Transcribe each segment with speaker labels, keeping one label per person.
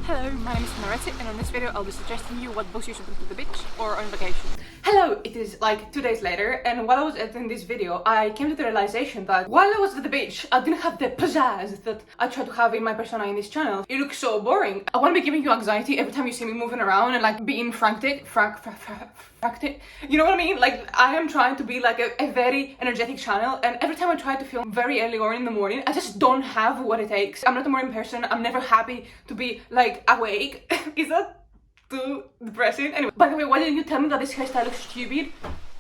Speaker 1: Hello, my name is Reminiscing, and on this video I'll be suggesting you what books you should read to the beach or on vacation. Hello, it is like 2 days later, and while I was editing this video, I came to the realization that while I was at the beach, I didn't have the pizzazz that I try to have in my persona in this channel. It looks so boring. I want to be giving you anxiety every time you see me moving around and like being frantic. You know what I mean? Like, I am trying to be like a very energetic channel, and every time I try to film very early or in the morning, I just don't have what it takes. I'm not a morning person. I'm never happy to be like awake. Is that too depressing? Anyway, by the way, why didn't you tell me that this hairstyle looks stupid?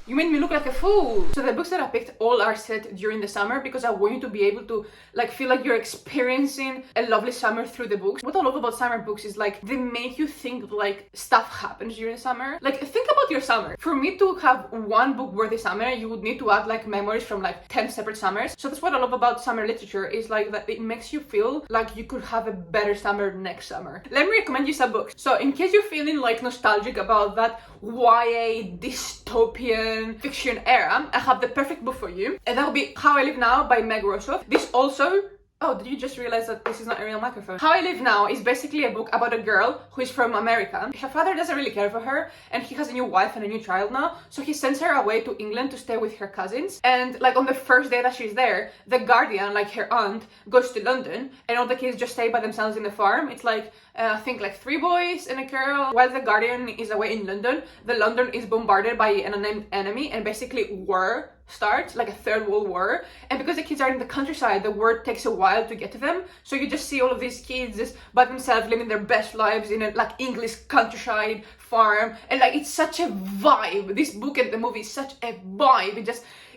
Speaker 1: You made me look like a fool. So the books that I picked all are set during the summer because I want you to be able to like feel like you're experiencing a lovely summer through the books. What I love about summer books is like they make you think like stuff happens during summer. Like think about your summer. For me to have one book worthy summer, you would need to add like memories from like 10 separate summers. So that's what I love about summer literature is like that it makes you feel like you could have a better summer next summer. Let me recommend you some books. So in case you're feeling like nostalgic about that YA dystopian fiction era, I have the perfect book for you, and that will be How I Live Now by Meg Rossoff. This also... Oh, did you just realize that this is not a real microphone? How I Live Now is basically a book about a girl who is from America. Her father doesn't really care for her, and he has a new wife and a new child now, so he sends her away to England to stay with her cousins. And like on the first day that she's there, the guardian, like her aunt, goes to London, and all the kids just stay by themselves in the farm. It's like, I think like 3 boys and a girl. While the guardian is away in London, the London is bombarded by an unnamed enemy, and basically war starts, like a third world war. And because the kids are in the countryside, the war takes a while to get to them, so you just see all of these kids just by themselves living their best lives in a like English countryside farm, and like it's such a vibe. This book and the movie is such a vibe.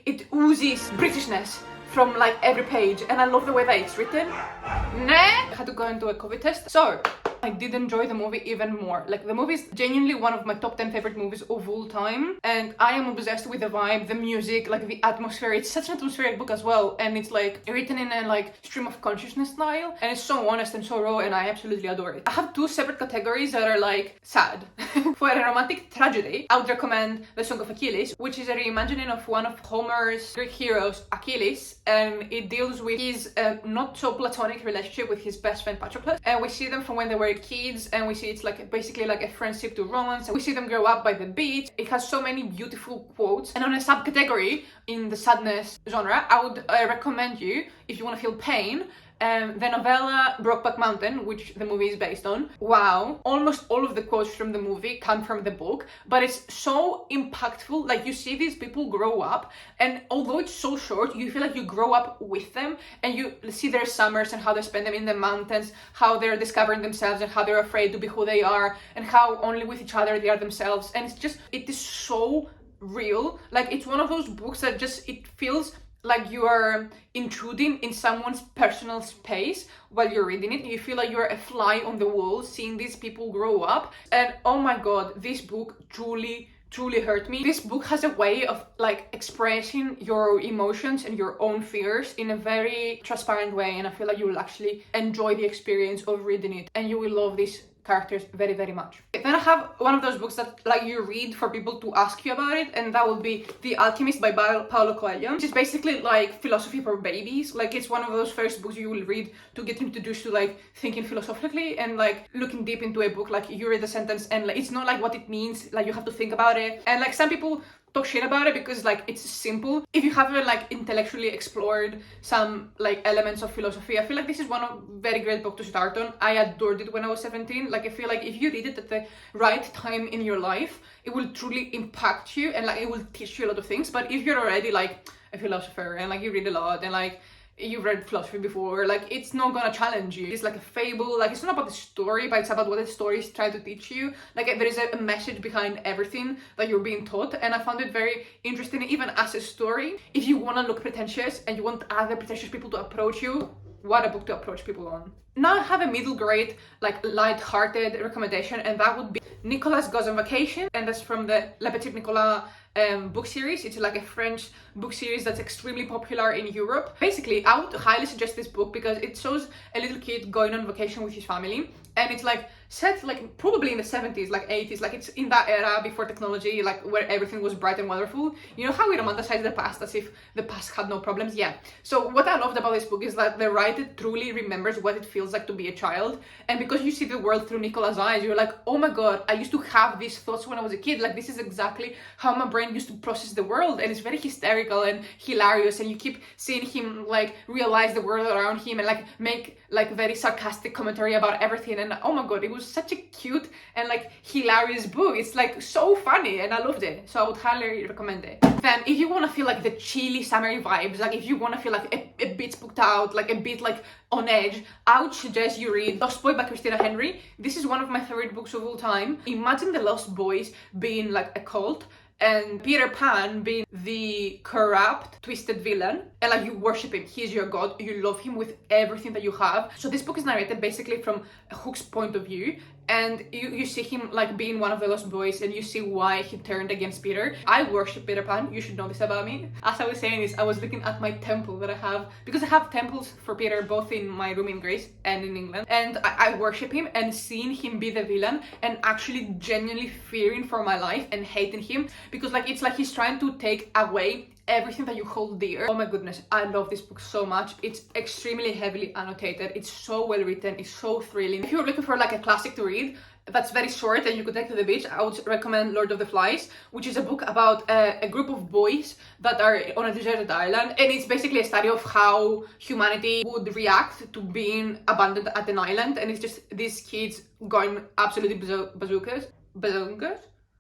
Speaker 1: It oozes Britishness from like every page, and I love the way that it's written. I had to go into a COVID test, so I did enjoy the movie even more. Like, the movie is genuinely one of my top 10 favorite movies of all time, and I am obsessed with the vibe, the music, like the atmosphere. It's such an atmospheric book as well, and it's like written in a like stream of consciousness style, and it's so honest and so raw, and I absolutely adore it. I have 2 separate categories that are like sad. For a romantic tragedy, I would recommend The Song of Achilles, which is a reimagining of one of Homer's Greek heroes, Achilles, and it deals with his not so platonic relationship with his best friend Patroclus, and we see them from when they were kids, and we see it's like basically like a friendship to romance, and we see them grow up by the beach. It has so many beautiful quotes. And on a subcategory in the sadness genre, I would recommend you, if you want to feel pain, the novella Brokeback Mountain, which the movie is based on. Wow, almost all of the quotes from the movie come from the book, but it's so impactful. Like, you see these people grow up, and although it's so short, you feel like you grow up with them, and you see their summers and how they spend them in the mountains, how they're discovering themselves and how they're afraid to be who they are, and how only with each other they are themselves. And it is so real. Like, it's one of those books that just, it feels like you are intruding in someone's personal space while you're reading it. You feel like you're a fly on the wall seeing these people grow up. And oh my god, this book truly hurt me. This book has a way of like expressing your emotions and your own fears in a very transparent way, and I feel like you will actually enjoy the experience of reading it, and you will love these characters very, very much. Then I have one of those books that like you read for people to ask you about it, and that would be The Alchemist by Paulo Coelho, which is basically like philosophy for babies. Like, it's one of those first books you will read to get introduced to like thinking philosophically and like looking deep into a book. Like, you read the sentence and like it's not like what it means, like you have to think about it. And like some people talk shit about it because like it's simple. If you haven't like intellectually explored some like elements of philosophy, I feel like this is one of very great book to start on. I adored it when I was 17. Like, I feel like if you read it at the right time in your life, it will truly impact you, and like it will teach you a lot of things. But if you're already like a philosopher and like you read a lot and like you've read philosophy before, like it's not gonna challenge you. It's like a fable. Like, it's not about the story, but it's about what the story is trying to teach you. Like, there is a message behind everything that you're being taught, and I found it very interesting even as a story. If you want to look pretentious and you want other pretentious people to approach you, what a book to approach people on. Now I have a middle grade, like light-hearted recommendation, and that would be Nicolas Goes on Vacation, and that's from the Le Petit Nicolas book series. It's like a French book series that's extremely popular in Europe. Basically, I would highly suggest this book because it shows a little kid going on vacation with his family, and it's like set like probably in the 70s, like 80s, like it's in that era before technology, like where everything was bright and wonderful. You know how we romanticize the past as if the past had no problems? Yeah. So what I loved about this book is that the writer truly remembers what it feels like to be a child, and because you see the world through Nicola's eyes, you're like, oh my god, I used to have these thoughts when I was a kid. Like, this is exactly how my brain used to process the world, and it's very hysterical and hilarious, and you keep seeing him like realize the world around him and like make like very sarcastic commentary about everything. And oh my god, it was such a cute and like hilarious book. It's like so funny and I loved it, so I would highly recommend it. Then if you want to feel like the chilly summery vibes, like if you want to feel like a bit spooked out, like a bit like on edge, I would suggest you read Lost Boy by Christina Henry. This is one of my favorite books of all time. Imagine the Lost Boys being like a cult, and Peter Pan being the corrupt, twisted villain, and like you worship him. He's your god, you love him with everything that you have. So this book is narrated basically from Hook's point of view, and you see him like being one of the Lost Boys, and you see why he turned against Peter. I worship Peter Pan, you should know this about me. As I was saying this, I was looking at my temple that I have, because I have temples for Peter both in my room in Greece and in England, and I worship him, and seeing him be the villain and actually genuinely fearing for my life and hating him, because like it's like he's trying to take away everything that you hold dear. Oh my goodness, I love this book so much. It's extremely heavily annotated, it's so well written, it's so thrilling. If you're looking for like a classic to read that's very short and you could take to the beach, I would recommend Lord of the Flies, which is a book about a group of boys that are on a deserted island, and it's basically a study of how humanity would react to being abandoned at an island, and it's just these kids going absolutely bazookas.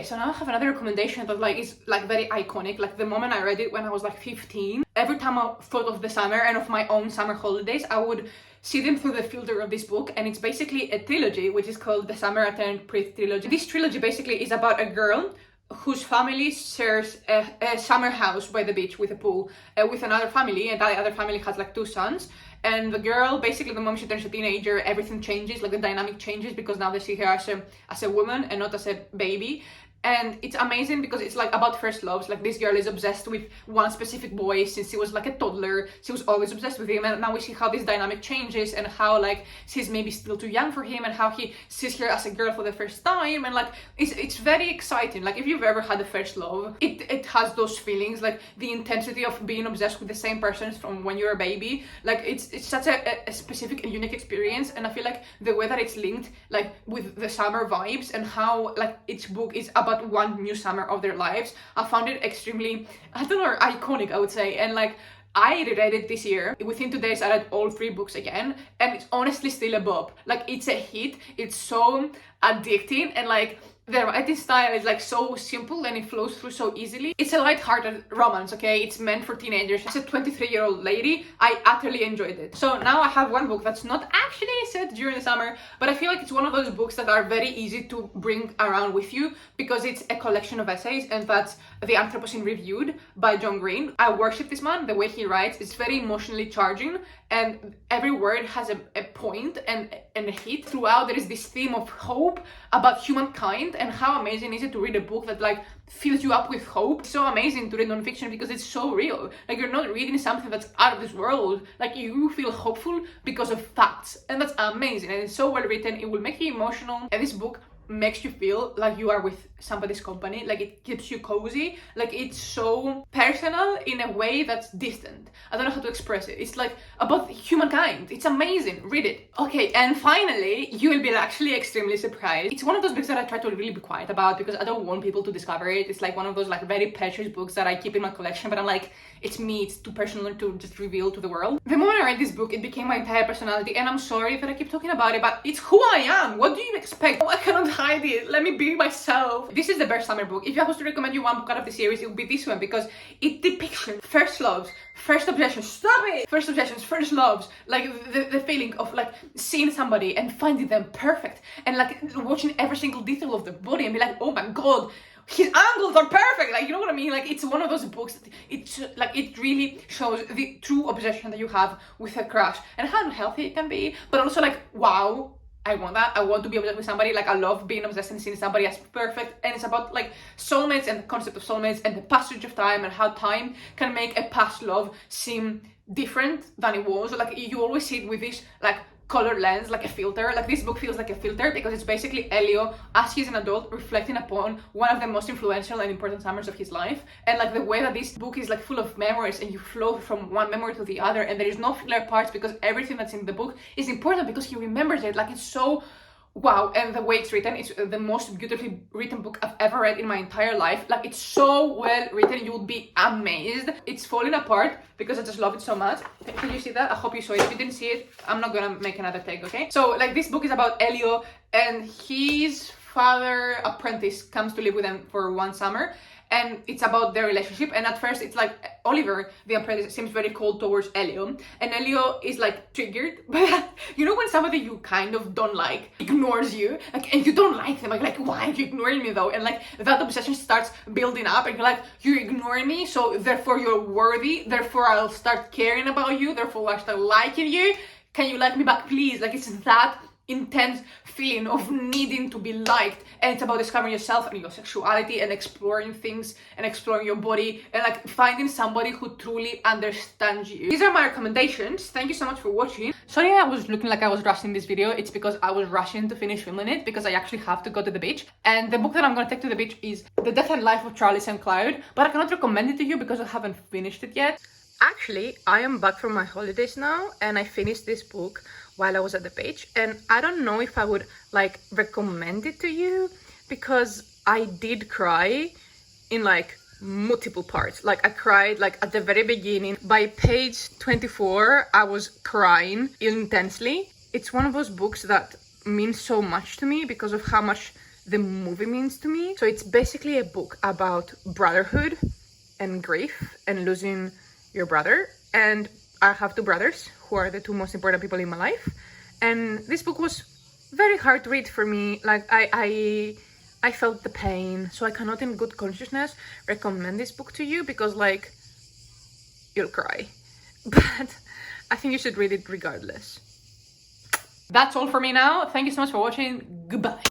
Speaker 1: So now I have another recommendation that like is like very iconic. Like the moment I read it when I was like 15, every time I thought of the summer and of my own summer holidays, I would see them through the filter of this book, and it's basically a trilogy which is called the Summer Returned trilogy. This trilogy basically is about a girl whose family shares a summer house by the beach with a pool with another family, and that other family has like 2 sons. And the girl, basically the moment she turns a teenager, everything changes, like the dynamic changes, because now they see her as a woman and not as a baby. And it's amazing because it's like about first loves. Like this girl is obsessed with one specific boy since she was like a toddler. She was always obsessed with him, and now we see how this dynamic changes and how like she's maybe still too young for him, and how he sees her as a girl for the first time. And like it's very exciting. Like if you've ever had a first love, it has those feelings, like the intensity of being obsessed with the same person from when you're a baby. Like it's such a specific and unique experience, and I feel like the way that it's linked like with the summer vibes and how like each book is about one new summer of their lives, I found it extremely, I don't know, iconic, I would say. And like I reread it this year. Within 2 days I read all 3 books again, and it's honestly still a bop. Like it's a hit, it's so addicting, and like the writing style is like so simple and it flows through so easily. It's a light-hearted romance, okay? It's meant for teenagers. As a 23-year-old lady, I utterly enjoyed it. So now I have one book that's not actually set during the summer, but I feel like it's one of those books that are very easy to bring around with you because it's a collection of essays, and that's The Anthropocene Reviewed by John Green. I worship this man. The way he writes is very emotionally charging, and every word has a point and a hit. Throughout there is this theme of hope about humankind, and how amazing is it to read a book that like fills you up with hope. It's so amazing to read non-fiction because it's so real. Like you're not reading something that's out of this world, like you feel hopeful because of facts, and that's amazing. And it's so well written, it will make you emotional, and this book makes you feel like you are with somebody's company. Like it keeps you cozy, like it's so personal in a way that's distant. I don't know how to express it. It's like about humankind. It's amazing. Read it. Okay, and finally, you will be actually extremely surprised. It's one of those books that I try to really be quiet about because I don't want people to discover it. It's like one of those like very precious books that I keep in my collection, but I'm like, it's me, it's too personal to just reveal to the world. The moment I read this book, it became my entire personality, and I'm sorry that I keep talking about it, but it's who I am. What do you expect? Oh, I cannot hide it. Let me be myself. This is the best summer book. If I was to recommend you one book out of the series, it would be this one, because it depicts first loves, first obsessions, stop it! First obsessions, first loves, like the feeling of like seeing somebody and finding them perfect, and like watching every single detail of their body and be like, oh my god, his angles are perfect. Like, you know what I mean? Like, it's one of those books that it's like it really shows the true obsession that you have with a crush and how unhealthy it can be, but also like, wow, I want that. I want to be obsessed with somebody. Like, I love being obsessed and seeing somebody as perfect. And it's about like soulmates and the concept of soulmates and the passage of time and how time can make a past love seem different than it was. Like, you always see it with this like color lens, like a filter. Like, this book feels like a filter because it's basically Elio as he's an adult reflecting upon one of the most influential and important summers of his life. And like the way that this book is like full of memories and you flow from one memory to the other, and there is no filler parts because everything that's in the book is important because he remembers it. Like, it's so wow. And the way it's written, it's the most beautifully written book I've ever read in my entire life. Like, it's so well written, you would be amazed. It's falling apart because I just love it so much. Can you see that? I hope you saw it. If you didn't see it, I'm not gonna make another take, okay? So like, this book is about Elio, and his father apprentice comes to live with him for one summer, and it's about their relationship. And at first it's like Oliver, the apprentice, seems very cold towards Elio, and Elio is like triggered. But you know when somebody you kind of don't like ignores you, like, and you don't like them, like why are you ignoring me though? And like that obsession starts building up, and you're like, you're ignoring me, so therefore you're worthy, therefore I'll start caring about you, therefore I'll start liking you. Can you like me back, please? Like, it's that intense feeling of needing to be liked, and it's about discovering yourself and your sexuality and exploring things and exploring your body and like finding somebody who truly understands you. These are my recommendations. Thank you so much for watching. Sorry I was looking like I was rushing this video. It's because I was rushing to finish filming it because I actually have to go to the beach, and the book that I'm gonna take to the beach is The Death and Life of Charlie St. Cloud, but I cannot recommend it to you because I haven't finished it yet. Actually, I am back from my holidays now, and I finished this book while I was at the beach, and I don't know if I would like recommend it to you because I did cry in like multiple parts. Like, I cried like at the very beginning. By page 24 I was crying intensely. It's one of those books that means so much to me because of how much the movie means to me. So it's basically a book about brotherhood and grief and losing your brother, and I have two brothers who are the two most important people in my life, and this book was very hard to read for me. Like, I felt the pain, so I cannot in good consciousness recommend this book to you because like you'll cry, but I think you should read it regardless. That's all for me now. Thank you so much for watching. Goodbye.